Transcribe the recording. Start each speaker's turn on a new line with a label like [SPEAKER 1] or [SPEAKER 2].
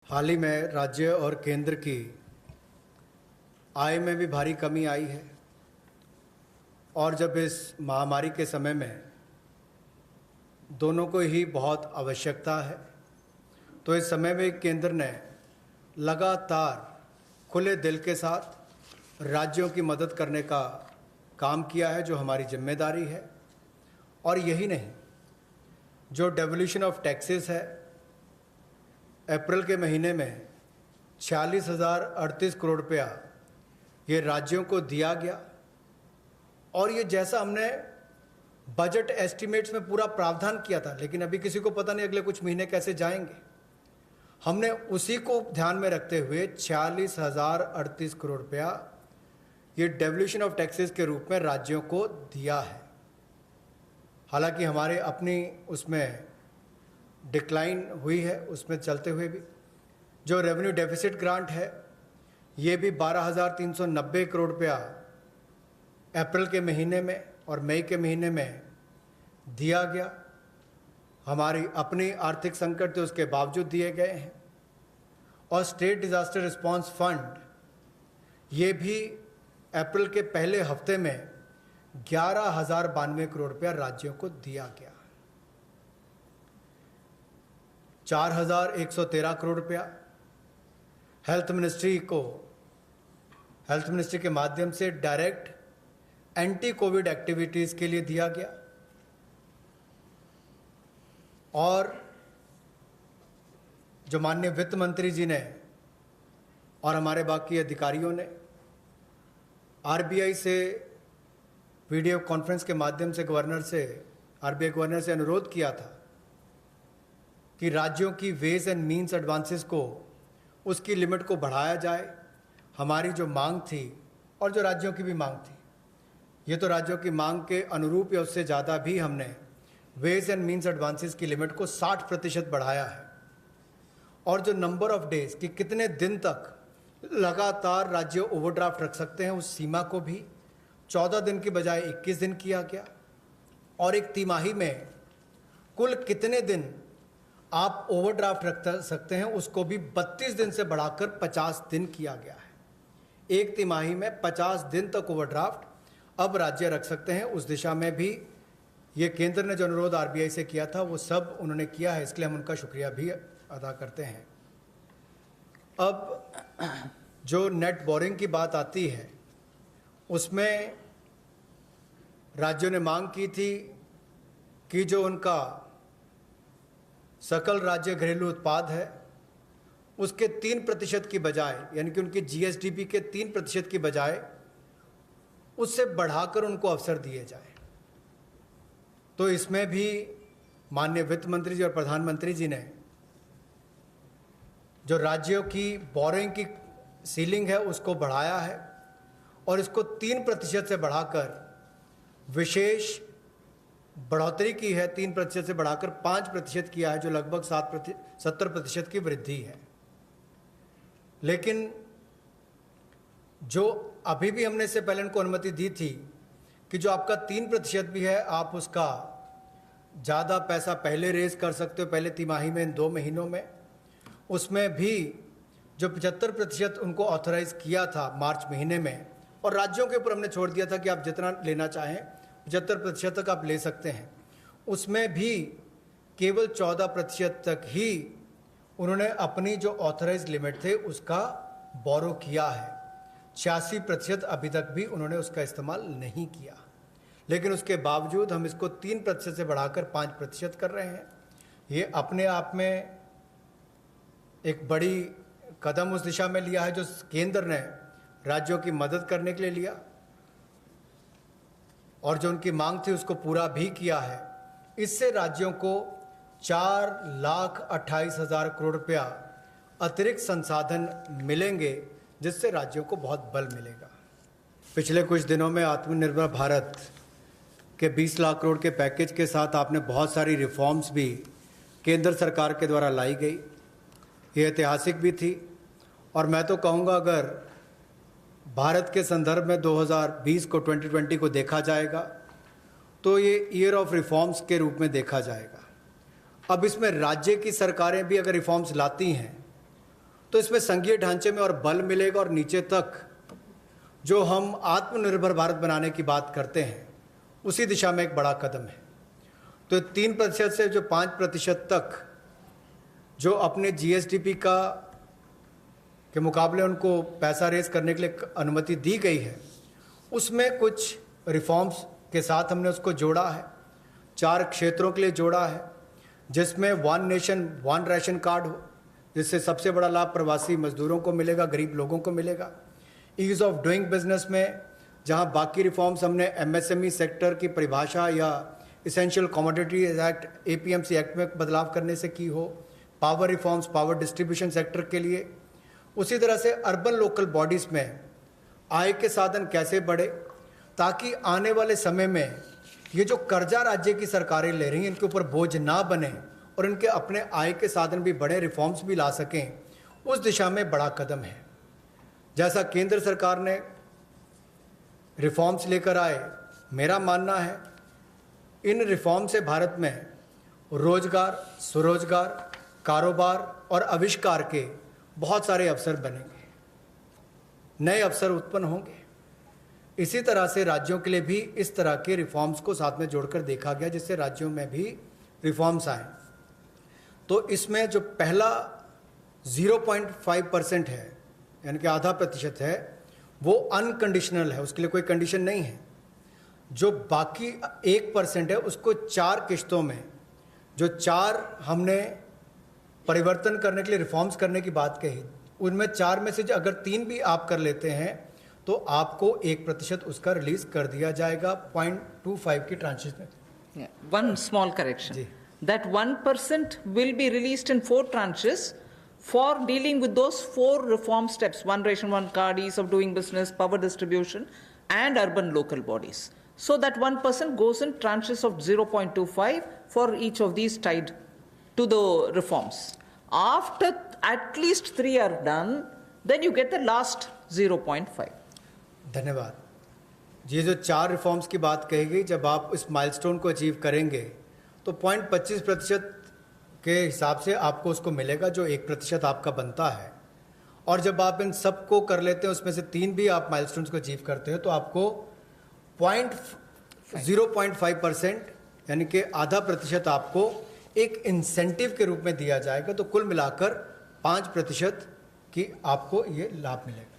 [SPEAKER 1] हाल ही में राज्य और केंद्र की आय में भी भारी कमी आई है और जब इस महामारी के समय में दोनों को ही बहुत आवश्यकता है तो इस समय में केंद्र ने लगातार खुले दिल के साथ राज्यों की मदद करने का काम किया है, जो हमारी जिम्मेदारी है। और यही नहीं, जो डेवोल्यूशन ऑफ टैक्सेस है, अप्रैल के महीने में 46,038 करोड़ रुपया ये राज्यों को दिया गया। और ये जैसा हमने बजट एस्टिमेट्स में पूरा प्रावधान किया था, लेकिन अभी किसी को पता नहीं अगले कुछ महीने कैसे जाएंगे, हमने उसी को ध्यान में रखते हुए 46,038 करोड़ रुपया ये डेवोल्यूशन ऑफ टैक्सेस के रूप में राज्यों को दिया है। हालांकि हमारे अपनी उसमें डिक्लाइन हुई है, उसमें चलते हुए भी जो रेवेन्यू डेफिसिट ग्रांट है ये भी 12,390 करोड़ रुपया अप्रैल के महीने में और मई के महीने में दिया गया। हमारी अपनी आर्थिक संकट थे, उसके बावजूद दिए गए हैं। और स्टेट डिजास्टर रिस्पांस फंड ये भी अप्रैल के पहले हफ्ते में 11,092 करोड़ रुपया राज्यों को दिया गया। 4,113 करोड़ रुपया हेल्थ मिनिस्ट्री के माध्यम से डायरेक्ट एंटी कोविड एक्टिविटीज के लिए दिया गया। और जो माननीय वित्त मंत्री जी ने और हमारे बाकी अधिकारियों ने आरबीआई से वीडियो कॉन्फ्रेंस के माध्यम से आरबीआई गवर्नर से अनुरोध किया था कि राज्यों की वेज एंड मीन्स एडवांसेस को, उसकी लिमिट को बढ़ाया जाए। हमारी जो मांग थी और जो राज्यों की भी मांग थी, ये तो राज्यों की मांग के अनुरूप या उससे ज़्यादा भी हमने वेज एंड मीन्स एडवांसेस की लिमिट को 60% बढ़ाया है। और जो नंबर ऑफ डेज कि कितने दिन तक लगातार राज्य ओवरड्राफ्ट रख सकते हैं, उस सीमा को भी 14 दिन की बजाय 21 दिन किया गया। और एक तिमाही में कुल कितने दिन आप ओवरड्राफ्ट रख सकते हैं, उसको भी 32 दिन से बढ़ाकर 50 दिन किया गया है। एक तिमाही में 50 दिन तक ओवरड्राफ्ट अब राज्य रख सकते हैं। उस दिशा में भी ये केंद्र ने जो अनुरोध आरबीआई से किया था वो सब उन्होंने किया है, इसलिए हम उनका शुक्रिया भी अदा करते हैं। अब जो नेट बोरिंग की बात आती है, उसमें राज्यों ने मांग की थी कि जो उनका सकल राज्य घरेलू उत्पाद है उसके 3% की बजाय, यानी कि उनकी जीएसडीपी के 3% की बजाय उससे बढ़ाकर उनको अवसर दिए जाए। तो इसमें भी माननीय वित्त मंत्री जी और प्रधानमंत्री जी ने जो राज्यों की बोरिंग की सीलिंग है उसको बढ़ाया है और इसको 3% से बढ़ाकर विशेष बढ़ोतरी की है। 3% से बढ़ाकर 5% किया है, जो लगभग 70% की वृद्धि है। लेकिन जो अभी भी हमने इससे पहले इनको अनुमति दी थी कि जो आपका 3% भी है, आप उसका ज़्यादा पैसा पहले रेज कर सकते हो, पहले तिमाही में, इन 2 महीनों में। उसमें भी जो 75% उनको ऑथराइज किया था मार्च महीने में, और राज्यों के ऊपर हमने छोड़ दिया था कि आप जितना लेना चाहें 75% तक आप ले सकते हैं, उसमें भी केवल 14% तक ही उन्होंने अपनी जो ऑथराइज लिमिट थे उसका बोरो किया है। 86% अभी तक भी उन्होंने उसका इस्तेमाल नहीं किया। लेकिन उसके बावजूद हम इसको 3% से बढ़ाकर 5% कर रहे हैं। ये अपने आप में एक बड़ी कदम उस दिशा में लिया है जो केंद्र ने राज्यों की मदद करने के लिए लिया, और जो उनकी मांग थी उसको पूरा भी किया है। इससे राज्यों को 4,28,000 करोड़ रुपया अतिरिक्त संसाधन मिलेंगे, जिससे राज्यों को बहुत बल मिलेगा। पिछले कुछ दिनों में आत्मनिर्भर भारत के 20 लाख करोड़ के पैकेज के साथ आपने बहुत सारी रिफॉर्म्स भी केंद्र सरकार के द्वारा लाई गई। ये ऐतिहासिक भी थी, और मैं तो कहूँगा अगर भारत के संदर्भ में 2020 को 2020 को देखा जाएगा तो ये ईयर ऑफ रिफॉर्म्स के रूप में देखा जाएगा। अब इसमें राज्य की सरकारें भी अगर रिफॉर्म्स लाती हैं तो इसमें संघीय ढांचे में और बल मिलेगा और नीचे तक जो हम आत्मनिर्भर भारत बनाने की बात करते हैं उसी दिशा में एक बड़ा कदम है। तो 3% से जो 5% तक जो अपने जीएसडीपी के मुकाबले उनको पैसा रेज करने के लिए अनुमति दी गई है, उसमें कुछ रिफॉर्म्स के साथ हमने उसको जोड़ा है। 4 क्षेत्रों के लिए जोड़ा है, जिसमें 1 नेशन 1 राशन कार्ड हो, जिससे सबसे बड़ा लाभ प्रवासी मजदूरों को मिलेगा, गरीब लोगों को मिलेगा। ईज ऑफ डूइंग बिजनेस में जहां बाकी रिफॉर्म्स हमने एमएसएमई सेक्टर की परिभाषा या essential commodities act APMC act में बदलाव करने से की हो, power reforms power distribution sector के लिए, उसी तरह से अर्बन लोकल बॉडीज़ में आय के साधन कैसे बढ़े ताकि आने वाले समय में ये जो कर्जा राज्य की सरकारें ले रही हैं इनके ऊपर बोझ ना बने और इनके अपने आय के साधन भी बढ़े, रिफॉर्म्स भी ला सकें, उस दिशा में बड़ा कदम है। जैसा केंद्र सरकार ने रिफॉर्म्स लेकर आए, मेरा मानना है इन रिफॉर्म से भारत में रोजगार, स्वरोजगार, कारोबार और आविष्कार के बहुत सारे अवसर बनेंगे, नए अवसर उत्पन्न होंगे। इसी तरह से राज्यों के लिए भी इस तरह के रिफॉर्म्स को साथ में जोड़कर देखा गया, जिससे राज्यों में भी रिफॉर्म्स आए। तो इसमें जो पहला 0.5% है, यानी कि आधा प्रतिशत है, वो अनकंडीशनल है, उसके लिए कोई कंडीशन नहीं है। जो बाकी 1% है उसको 4 किश्तों में, जो 4 हमने परिवर्तन करने के लिए रिफॉर्म्स करने की बात कही, उनमें 4 में से अगर 3 भी आप कर लेते हैं तो आपको 1% उसका रिलीज कर दिया जाएगा 0.25 की ट्रांचेस में।
[SPEAKER 2] One small correction. That 1% will be released in 4 tranches for dealing with those 4 reform steps: 1 ration, 1 card, ease of doing business, power distribution, and urban local bodies. So that 1% goes in tranches of 0.25 for each of these tied to the reforms. After at least 3 are done, then you get the last 0.5.
[SPEAKER 1] धन्यवाद। ये जो 4 reforms की बात कही गई, जब आप इस माइलस्टोन को अचीव करेंगे तो 0.25% के हिसाब से आपको उसको मिलेगा जो 1% आपका बनता है। और जब आप इन सब को कर लेते हैं, उसमें से 3 भी आप माइलस्टोन्स को अचीव करते हैं, तो आपको 0.5% यानी कि आधा प्रतिशत आपको एक इंसेंटिव के रूप में दिया जाएगा। तो कुल मिलाकर 5% की आपको ये लाभ मिलेगा।